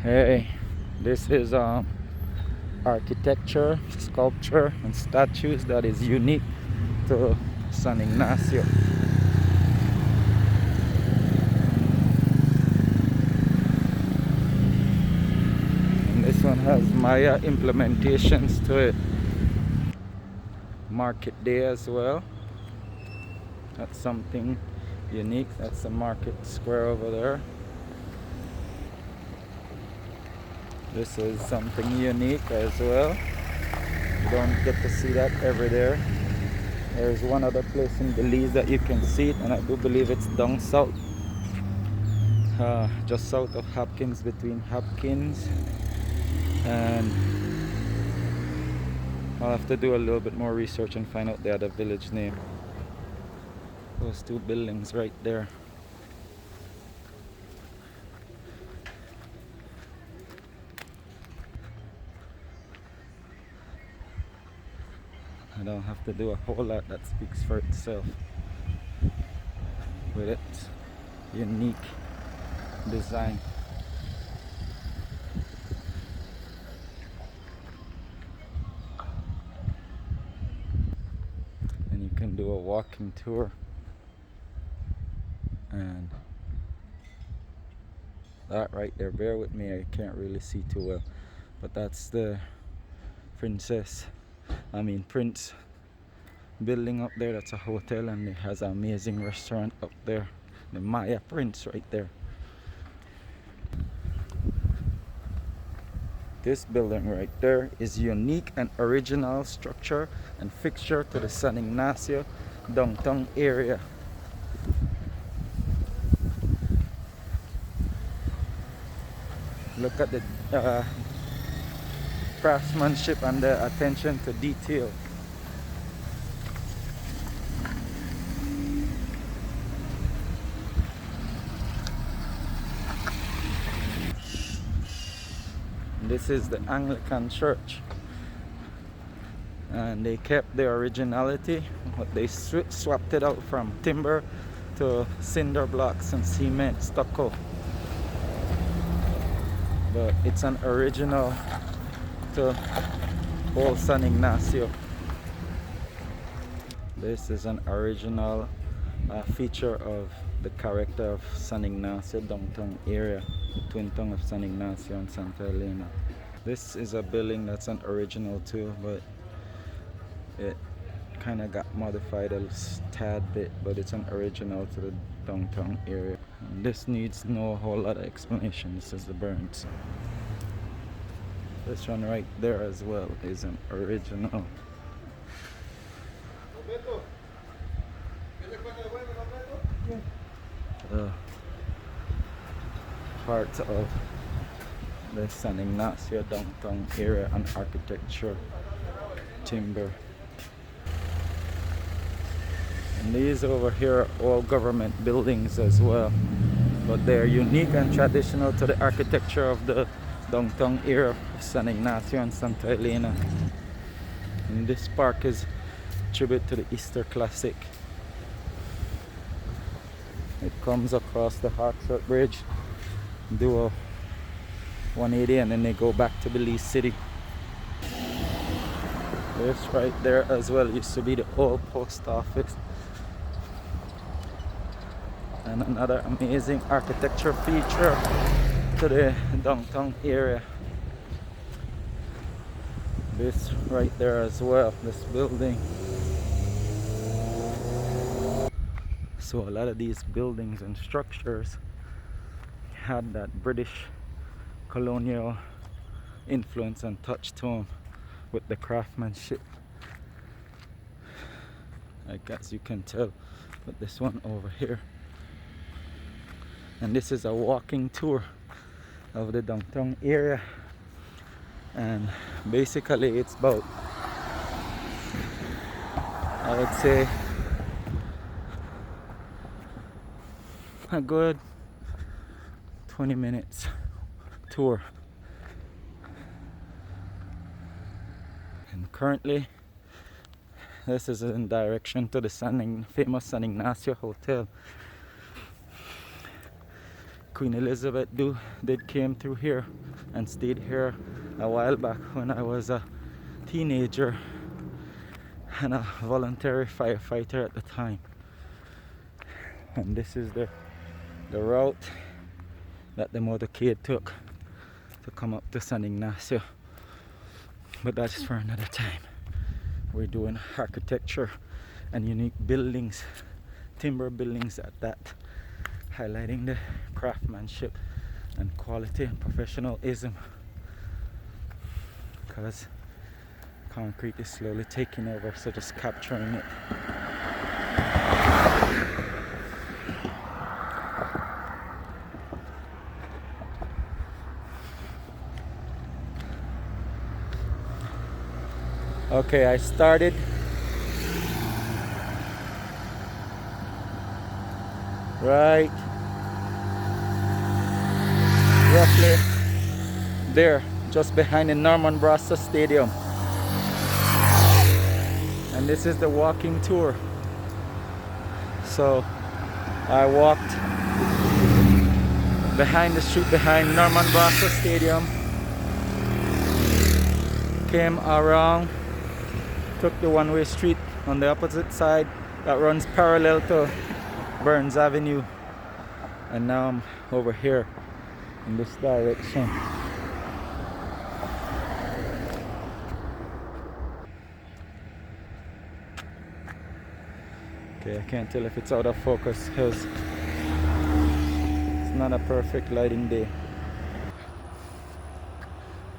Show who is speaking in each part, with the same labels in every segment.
Speaker 1: Hey, this is architecture, sculpture, and statues that is unique to San Ignacio. And this one has Maya implementations to it. Market day as well. That's something unique. That's the market square over there. This is something unique as well. You don't get to see that every day. There's one other place in Belize that you can see it, and I do believe it's down south, just south of Hopkins, between Hopkins and I'll have to do a little bit more research and find out the other village name. Those two buildings right there. I don't have to do a whole lot, that speaks for itself with its unique design. And you can do a walking tour, and that right there, bear with me, I can't really see too well, but that's the Prince building up there. That's a hotel, and it has an amazing restaurant up there, the Maya Prince right there. This building right there is unique and original structure and fixture to the San Ignacio Dongtang area. Look at the craftsmanship and the attention to detail. This is the Anglican Church, and they kept their originality, but they swapped it out from timber to cinder blocks and cement, stucco. But it's an original to old San Ignacio. This is an original feature of the character of San Ignacio Dongtang area, the twin tongue of San Ignacio and Santa Elena. This is a building that's an original too, but it kind of got modified a tad bit, but it's an original to the Dongtang area. And this needs no whole lot of explanation. This is the Burns. This one right there as well is an original. Part of the San Ignacio Dongtang area and architecture, timber. And these over here are all government buildings as well, but they're unique and traditional to the architecture of the Dongtang area of San Ignacio and Santa Elena. And this park is a tribute to the Easter Classic. It comes across the Hartford Bridge, do a 180, and then they go back to Belize City. This right there as well used to be the old post office. And another amazing architecture feature to the Dongtang area. This right there as well, this building. So a lot of these buildings and structures had that British colonial influence and touch to them with the craftsmanship, like as you can tell with this one over here. And this is a walking tour of the Dongtang area, and basically it's about, I would say, a good 20 minutes tour. And currently this is in direction to the famous San Ignacio Hotel. Queen Elizabeth did came through here and stayed here a while back when I was a teenager and a voluntary firefighter at the time. And this is the route that the motorcade took to come up to San Ignacio. But that's for another time. We're doing architecture and unique buildings, timber buildings at that, highlighting the craftsmanship and quality and professionalism, because concrete is slowly taking over, so just capturing it. Okay, I started right roughly there, just behind the Norman Brassa Stadium. And this is the walking tour. So I walked behind the street behind Norman Brassa Stadium, came around, took the one-way street on the opposite side that runs parallel to Burns Avenue, and now I'm over here in this direction. Okay, I can't tell if it's out of focus because it's not a perfect lighting day.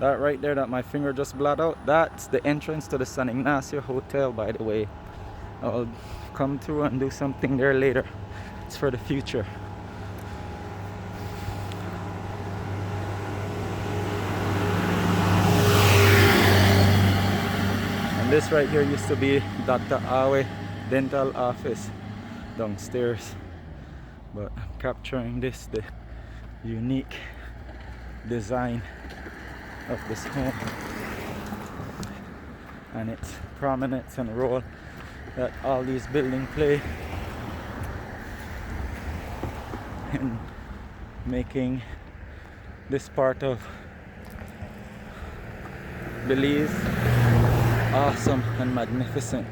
Speaker 1: That right there that my finger just blotted out, that's the entrance to the San Ignacio Hotel, by the way. I'll come through and do something there later. It's for the future. And this right here used to be Dr. Awe dental office downstairs. But I'm capturing this, the unique design of this home and its prominence and role that all these buildings play in making this part of Belize awesome and magnificent.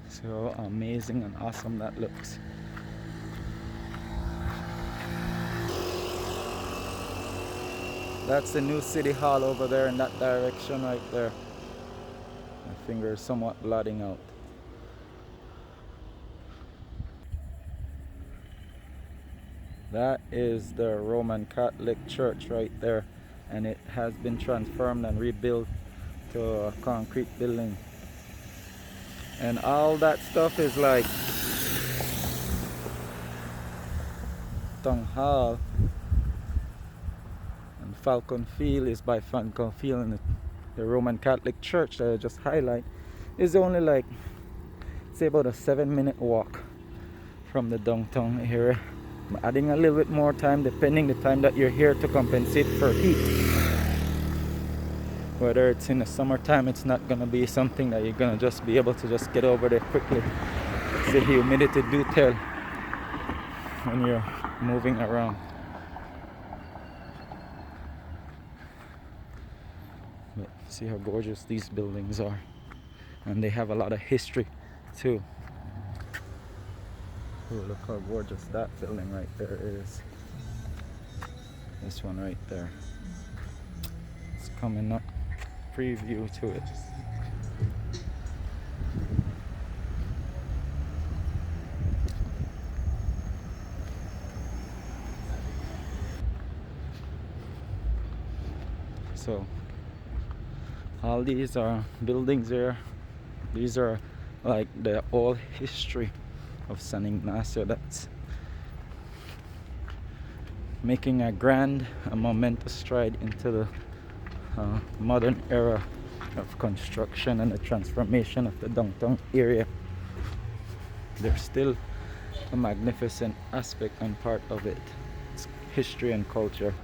Speaker 1: So amazing and awesome that looks. That's the new city hall over there in that direction right there. My finger is somewhat blotting out. That is the Roman Catholic Church right there, and it has been transformed and rebuilt to a concrete building. And all that stuff is like Tongue Hall. Falcon Field is by Falcon Field, and the Roman Catholic Church that I just highlight is only like, say, about a 7-minute walk from the Dongtang area. I'm adding a little bit more time depending the time that you're here to compensate for heat. Whether it's in the summertime, it's not gonna be something that you're gonna just be able to just get over there quickly. It's the humidity do tell when you're moving around. But see how gorgeous these buildings are, and they have a lot of history too. Oh, look how gorgeous that building right there is. This one right there. It's coming up. Preview to it. So all these are buildings here. These are like the old history of San Ignacio that's making a momentous stride into the modern era of construction and the transformation of the Dongtang area. There's still a magnificent aspect and part of it. It's history and culture.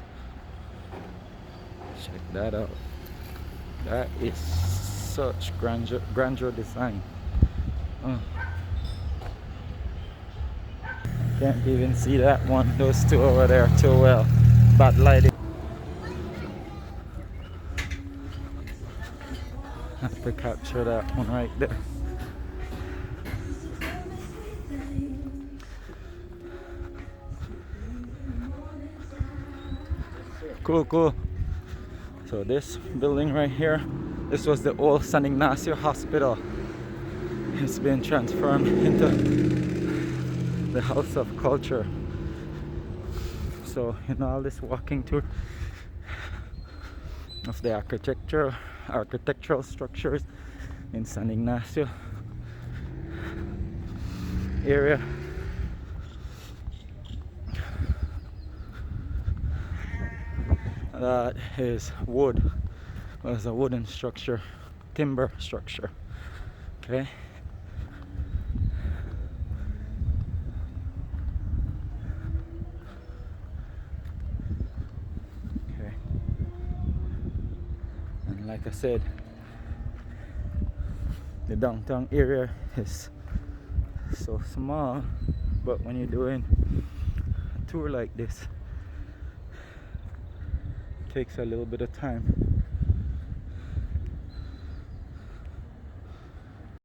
Speaker 1: Check that out. That is such grandeur design. Can't even see that one, those two over there too well. Bad lighting. Have to capture that one right there. Cool, cool. So this building right here, this was the old San Ignacio Hospital. It's been transformed into the House of Culture. So in all this walking tour of the architectural structures in San Ignacio area, that is wood. Well, it's a wooden structure, timber structure. Okay. Okay. And like I said, the Dongtang area is so small, but when you're doing a tour like this, it takes a little bit of time